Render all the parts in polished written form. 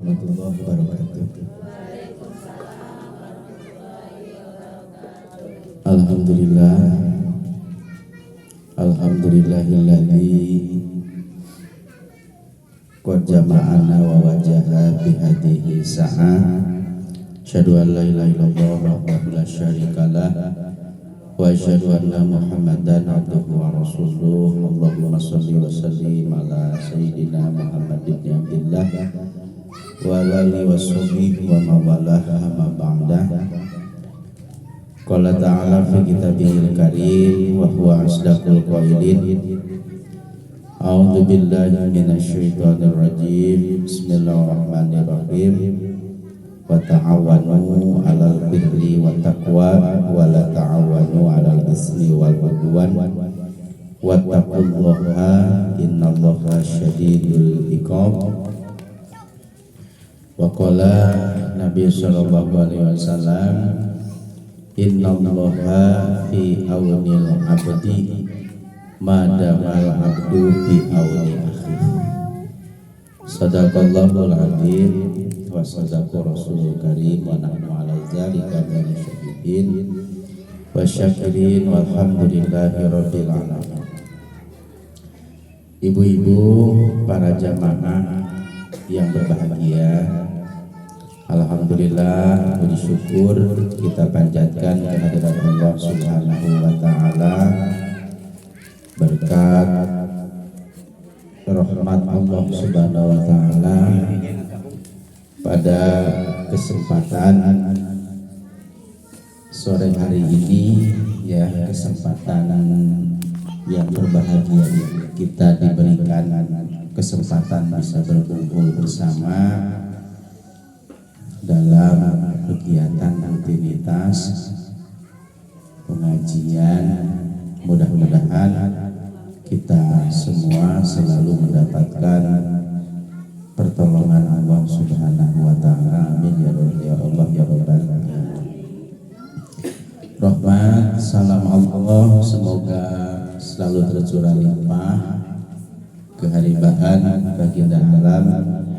warahmatullahi wabarakatuh. Alhamdulillah, alhamdulillahilladzi qad jama'ana wa wajaha bihadihi sa'a. Asyhadu an la ilaha illallah wahdahu la syarikalah wa asyhadu anna Muhammadan abduhu wa rasuluh. Allahumma shalli wa sallim ala sayyidina Muhammad ibn Abdillah wa alihi wa sahbihi wa mawalah amma ba'da. Qala ta'ala fi kitabihil karim wa huwa asdaqul qailin. A'udzu billahi minasyaitonir rajim. Bismillahirrahmanirrahim. Wa ta'awanu 'alal birri wat taqwa wa la ta'awanu 'alal ismi wal 'udwan. Wattaqullaha innallaha syadidul iqab. Wa qala Nabi sallallahu alaihi wasallam, innallaha fi aunil abdi madamal abdu fi auni akhihi. Sadaqallahul azim wa sadaqa rasulul karim wa nahnu ala dzalika minasy syahidin wa syakirin walhamdulillahi rabbil alamin. Ibu-ibu, para jamaah yang berbahagia, alhamdulillah, puji syukur kita panjatkan kehadirat Allah Subhanahu wa taala, berkat rahmat Allah Subhanahu wa taala pada kesempatan sore hari ini, ya, kesempatan yang berbahagia kita diberikan kesempatan bisa berkumpul bersama dalam kegiatan rutinitas pengajian. Mudah-mudahan kita semua selalu mendapatkan pertolongan Allah Subhanahu wa taala. Amin ya Allah ya rabbal alamin. Rahmat salam Allah semoga selalu tercurah limpah keharibaan baginda alam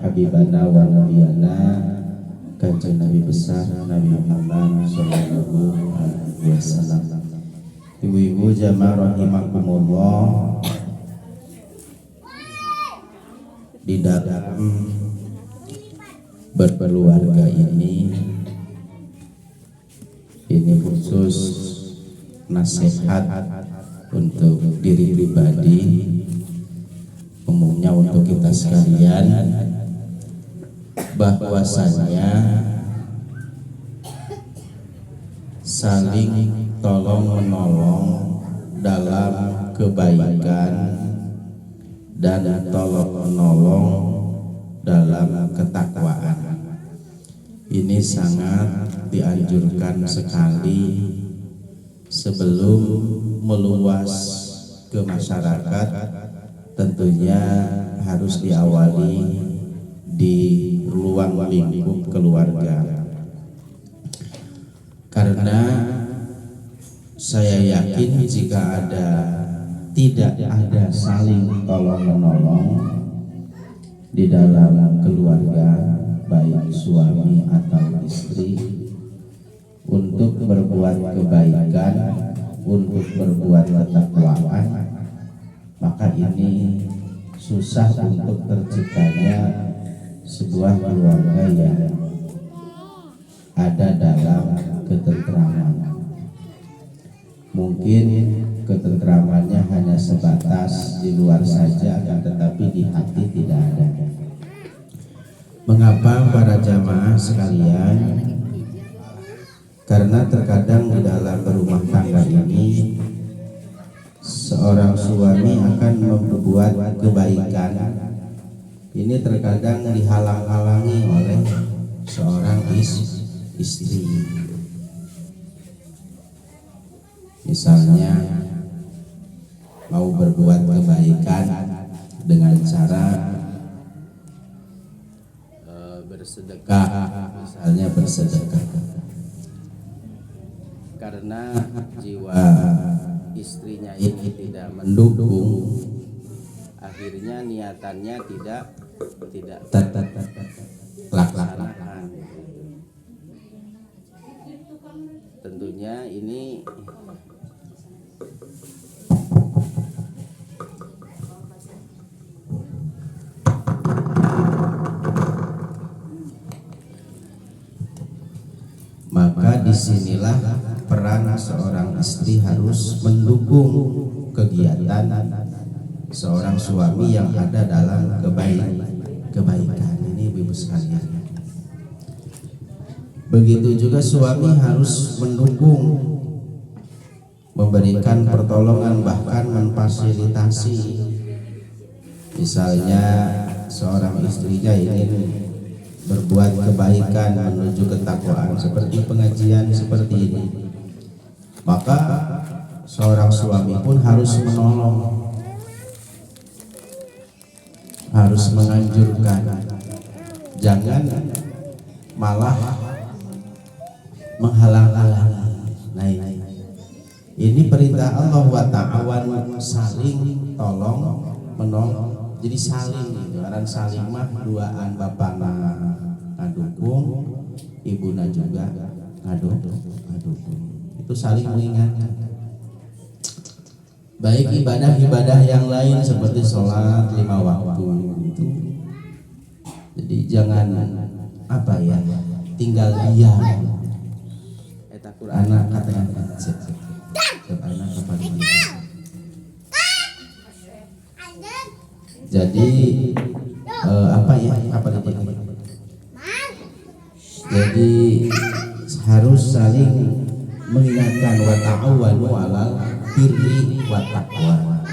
habibana wa nabiyana Kanjeng Nabi besar Nabi Muhammad sallallahu alaihi wasallam. Ibu-ibu jamaah rahimakumullah, di dalam berkeluarga ini khusus nasihat untuk diri pribadi, umumnya untuk kita sekalian, bahwasanya saling tolong menolong dalam kebaikan dan tolong menolong dalam ketakwaan. Ini sangat dianjurkan sekali sebelum meluas ke masyarakat. Tentunya harus diawali di ruang lingkup keluarga, karena saya yakin jika tidak ada saling tolong menolong di dalam keluarga, baik suami atau istri, untuk berbuat kebaikan, untuk berbuat ketakwaan, maka ini susah untuk terciptanya sebuah keluarga yang ada dalam ketentraman. Mungkin ketentramannya hanya sebatas di luar saja, akan tetapi di hati tidak ada. Mengapa para jamaah sekalian? Karena terkadang di dalam rumah tangga ini seorang suami akan membuat kebaikan, ini terkadang dihalang-halangi oleh seorang istri. Misalnya mau berbuat kebaikan dengan cara bersedekah, misalnya bersedekah, karena jiwa istrinya ini tidak mendukung, akhirnya niatannya tidak laksanakan. Tentunya ini maka disinilah peran seorang istri harus mendukung kegiatan seorang suami yang ada dalam kebaikan. Ini ibu sekalian. Begitu juga suami harus mendukung, memberikan pertolongan, bahkan memfasilitasi. Misalnya seorang istrinya ingin berbuat kebaikan menuju ketakwaan seperti pengajian seperti ini, maka seorang suami pun harus menolong, harus menganjurkan, jangan malah menghalang-halangi. Nah, ini perintah Allah, wa ta'awanu, saling tolong menolong. Jadi saling gitu, aran saling mah duaan bapana ngadukung, ibuna juga ngadukung. Itu saling mengingatkan. Baik ibadah-ibadah yang lain seperti sholat 5 waktu itu. Jadi jangan tinggal diam. Eta Qur'ana katanya jadi jadi harus saling mengingatkan, wa ta'awanu 'alal birri wa taqwa.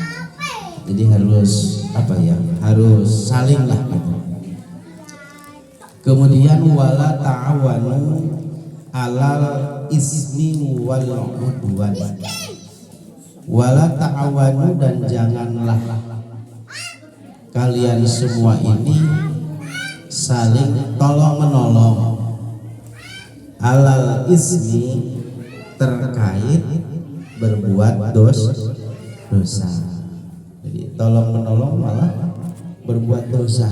Jadi harus harus saling lah gitu. Kemudian wala ta'awanu 'alal ismi wal 'udwan. Wala ta'awanu, dan janganlah kalian semua ini saling tolong menolong, alal ismi, terkait berbuat dosa. Jadi tolong menolong malah berbuat dosa.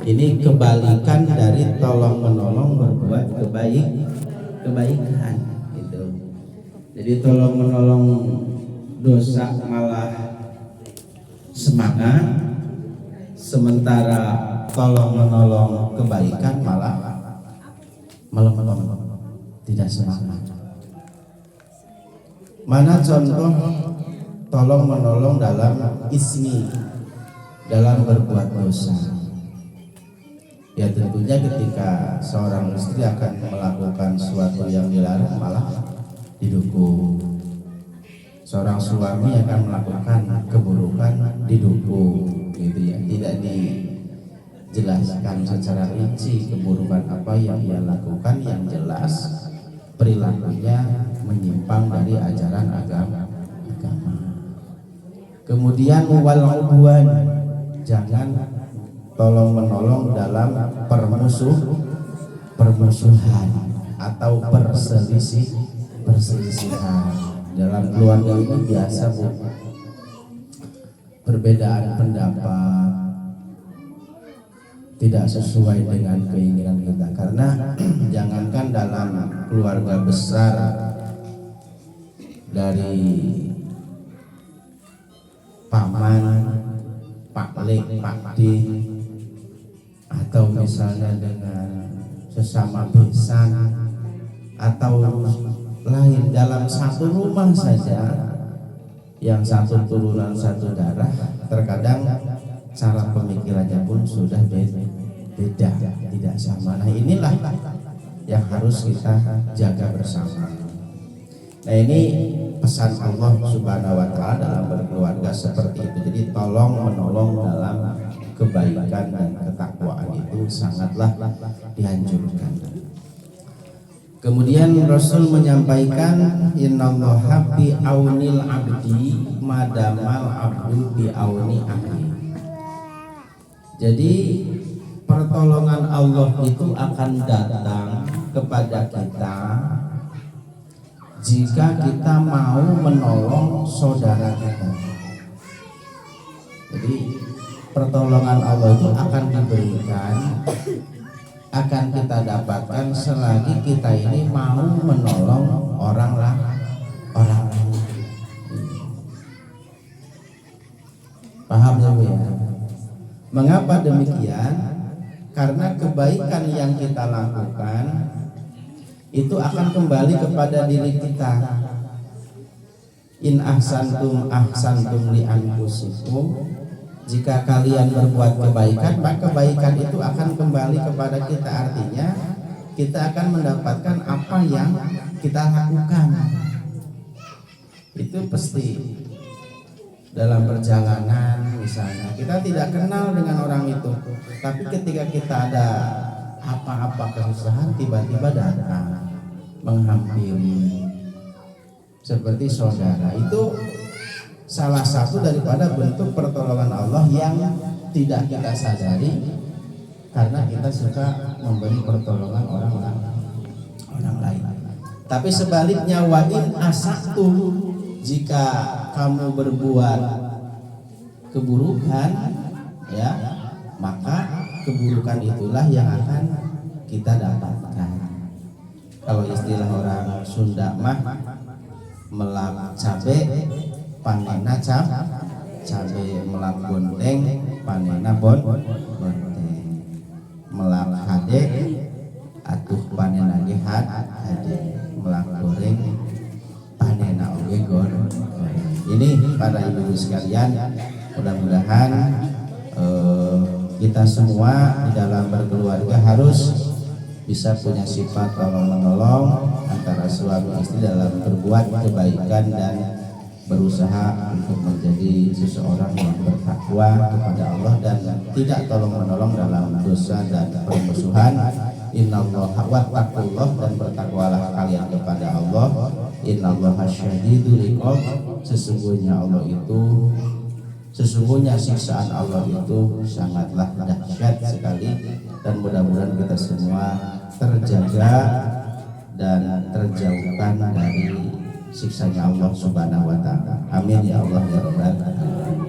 Ini kebalikan dari tolong menolong berbuat kebaikan gitu. Jadi tolong menolong dosa malah semangat, sementara tolong menolong kebaikan malah tidak semangat. Mana contoh tolong menolong dalam ismi, dalam berbuat dosa? Ya tentunya ketika seorang istri akan melakukan sesuatu yang dilarang malah didukung. Seorang suami akan melakukan keburukan didukung, gitu ya. Tidak dijelaskan secara rinci keburukan apa yang dia lakukan, yang jelas perilakunya menyimpang dari ajaran agama. Kemudian wal udwan, jangan tolong menolong dalam permusuhan atau perselisihan. Dalam keluarga ini biasa perbedaan pendapat tidak sesuai dengan keinginan kita, karena jangankan dalam keluarga besar dari paman, paklik, pakdi, atau misalnya dengan sesama besan atau lain, dalam satu rumah saja yang satu turunan satu darah, terkadang cara pemikirannya pun sudah beda, tidak sama. Nah inilah yang harus kita jaga bersama. Nah ini pesan Allah Subhanahu wa Ta'ala dalam berkeluarga seperti itu. Jadi tolong menolong dalam kebaikan dan ketakwaan itu sangatlah dianjurkan. Kemudian Rasul menyampaikan, innallaha bi aunil abdi madamal abdu bi auni akhi. Jadi pertolongan Allah itu akan datang kepada kita jika kita mau menolong saudara kita. Jadi pertolongan Allah itu akan diberikan akan kita dapatkan selagi kita ini mau menolong orang lain. Paham ya Bu ya? Mengapa demikian? Karena kebaikan yang kita lakukan itu akan kembali kepada diri kita. In ahsantum ahsantum li anfusikum. Jika kalian berbuat kebaikan, maka kebaikan itu akan kembali kepada kita. Artinya kita akan mendapatkan apa yang kita lakukan. Itu pasti. Dalam perjalanan misalnya kita tidak kenal dengan orang itu, tapi ketika kita ada apa-apa kesusahan, tiba-tiba datang menghampiri seperti saudara. Itu salah satu daripada bentuk pertolongan Allah yang tidak kita sadari, karena kita suka memberi pertolongan orang lain. Tapi sebaliknya, wa in asatu, jika kamu berbuat keburukan, ya, maka keburukan itulah yang akan kita dapatkan. Kalau istilah orang Sunda mah, melak cabe panena cabe, melak bonteng panena bonteng, melak hade atuh panena ge hade, melak goreng panena oge goreng. Ini para ibu sekalian, mudah-mudahan kita semua di dalam berkeluarga harus bisa punya sifat tolong menolong antara suami istri dalam berbuat kebaikan dan berusaha untuk menjadi seseorang yang bertakwa kepada Allah dan tidak tolong menolong dalam dosa dan permusuhan. Innallaha wattaqullah, dan bertakwalah kalian kepada Allah. Innallaha syadidul iqab, sesungguhnya siksaan Allah itu sangatlah dahsyat sekali. Dan mudah-mudahan kita semua terjaga dan terjauhkan dari siksanya Allah Subhanahu wa ta'ala. Amin ya Allah ya Rabbal alamin.